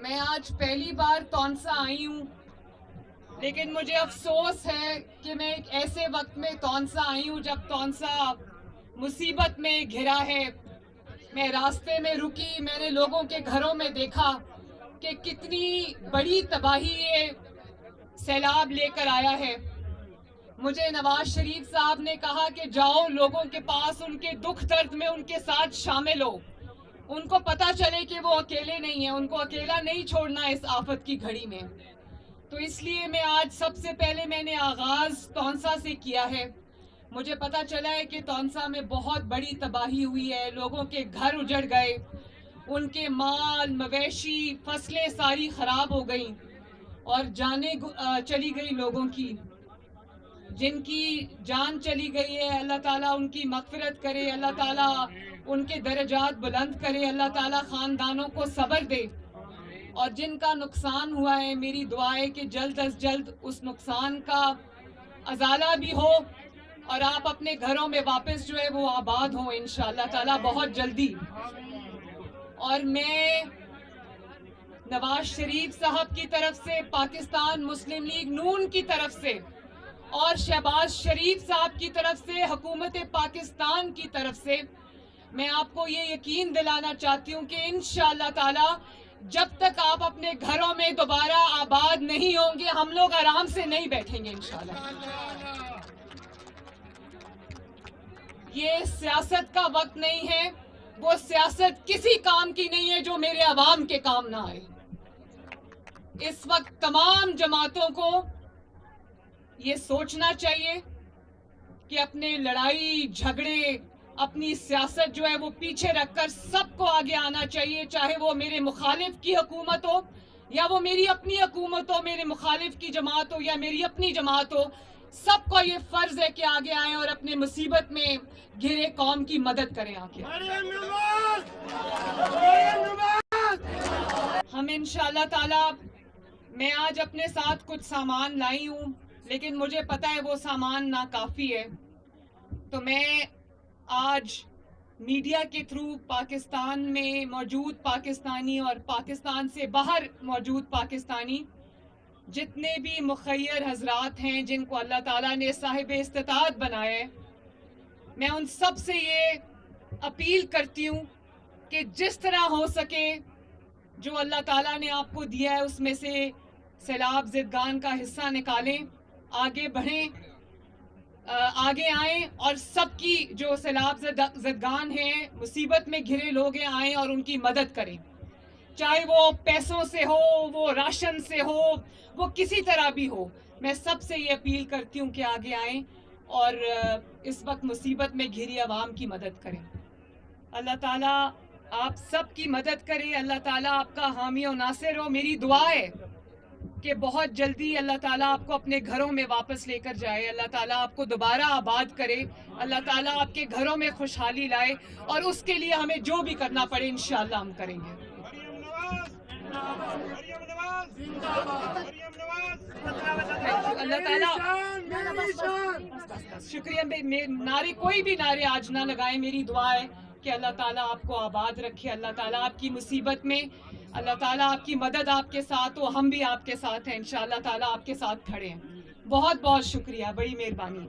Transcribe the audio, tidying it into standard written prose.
میں آج پہلی بار تونسا آئی ہوں، لیکن مجھے افسوس ہے کہ میں ایک ایسے وقت میں تونسا آئی ہوں جب تونسا مصیبت میں گھرا ہے۔ میں راستے میں رکی، میں نے لوگوں کے گھروں میں دیکھا کہ کتنی بڑی تباہی یہ سیلاب لے کر آیا ہے۔ مجھے نواز شریف صاحب نے کہا کہ جاؤ لوگوں کے پاس، ان کے دکھ درد میں ان کے ساتھ شامل ہو، ان کو پتہ چلے کہ وہ اکیلے نہیں ہیں، ان کو اکیلا نہیں چھوڑنا اس آفت کی گھڑی میں۔ تو اس لیے میں آج سب سے پہلے میں نے آغاز تونسا سے کیا ہے۔ مجھے پتہ چلا ہے کہ تونسا میں بہت بڑی تباہی ہوئی ہے، لوگوں کے گھر اجڑ گئے، ان کے مال مویشی فصلیں ساری خراب ہو گئیں اور جانیں چلی گئی لوگوں کی۔ جن کی جان چلی گئی ہے اللہ تعالیٰ ان کی مغفرت کرے، اللہ تعالیٰ ان کے درجات بلند کرے، اللہ تعالیٰ خاندانوں کو صبر دے، اور جن کا نقصان ہوا ہے میری دعا ہے کہ جلد از جلد اس نقصان کا ازالہ بھی ہو اور آپ اپنے گھروں میں واپس جو ہے وہ آباد ہوں انشاءاللہ تعالیٰ بہت جلدی۔ اور میں نواز شریف صاحب کی طرف سے، پاکستان مسلم لیگ نون کی طرف سے اور شہباز شریف صاحب کی طرف سے، حکومت پاکستان کی طرف سے میں آپ کو یہ یقین دلانا چاہتی ہوں کہ انشاءاللہ تعالی جب تک آپ اپنے گھروں میں دوبارہ آباد نہیں ہوں گے ہم لوگ آرام سے نہیں بیٹھیں گے انشاءاللہ۔ یہ سیاست کا وقت نہیں ہے، وہ سیاست کسی کام کی نہیں ہے جو میرے عوام کے کام نہ آئے۔ اس وقت تمام جماعتوں کو یہ سوچنا چاہیے کہ اپنے لڑائی جھگڑے اپنی سیاست جو ہے وہ پیچھے رکھ کر سب کو آگے آنا چاہیے، چاہے وہ میرے مخالف کی حکومت ہو یا وہ میری اپنی حکومت ہو، میرے مخالف کی جماعت ہو یا میری اپنی جماعت ہو، سب کو یہ فرض ہے کہ آگے آئیں اور اپنے مصیبت میں گھرے قوم کی مدد کریں آگے۔ ہم انشاءاللہ تعالی، میں آج اپنے ساتھ کچھ سامان لائی ہوں لیکن مجھے پتہ ہے وہ سامان ناکافی ہے، تو میں آج میڈیا کے تھرو پاکستان میں موجود پاکستانی اور پاکستان سے باہر موجود پاکستانی جتنے بھی مخیر حضرات ہیں جن کو اللہ تعالیٰ نے صاحب استطاعت بنایا ہے، میں ان سب سے یہ اپیل کرتی ہوں کہ جس طرح ہو سکے جو اللہ تعالیٰ نے آپ کو دیا ہے اس میں سے سیلاب زدگان کا حصہ نکالیں، آگے بڑھیں، آگے آئیں اور سب کی جو سیلاب زدگان ہیں، مصیبت میں گھرے لوگ ہیں، آئیں اور ان کی مدد کریں، چاہے وہ پیسوں سے ہو، وہ راشن سے ہو، وہ کسی طرح بھی ہو۔ میں سب سے یہ اپیل کرتی ہوں کہ آگے آئیں اور اس وقت مصیبت میں گھری عوام کی مدد کریں۔ اللہ تعالیٰ آپ سب کی مدد کرے، اللہ تعالیٰ آپ کا حامی و ناصر ہو۔ میری دعا ہے کہ بہت جلدی اللہ تعالیٰ آپ کو اپنے گھروں میں واپس لے کر جائے، اللہ تعالیٰ آپ کو دوبارہ آباد کرے، اللہ تعالیٰ آپ کے گھروں میں خوشحالی لائے، اور اس کے لیے ہمیں جو بھی کرنا پڑے انشاءاللہ ہم کریں گے۔ اللہ تعالیٰ شکریہ، نعرے کوئی بھی نعرے آج نہ لگائیں، میری دعا ہے کہ اللہ تعالیٰ آپ کو آباد رکھے، اللہ تعالیٰ آپ کی مصیبت میں، اللہ تعالیٰ آپ کی مدد آپ کے ساتھ ہو، ہم بھی آپ کے ساتھ ہیں، انشاءاللہ تعالیٰ آپ کے ساتھ کھڑے ہیں۔ بہت بہت شکریہ، بڑی مہربانی۔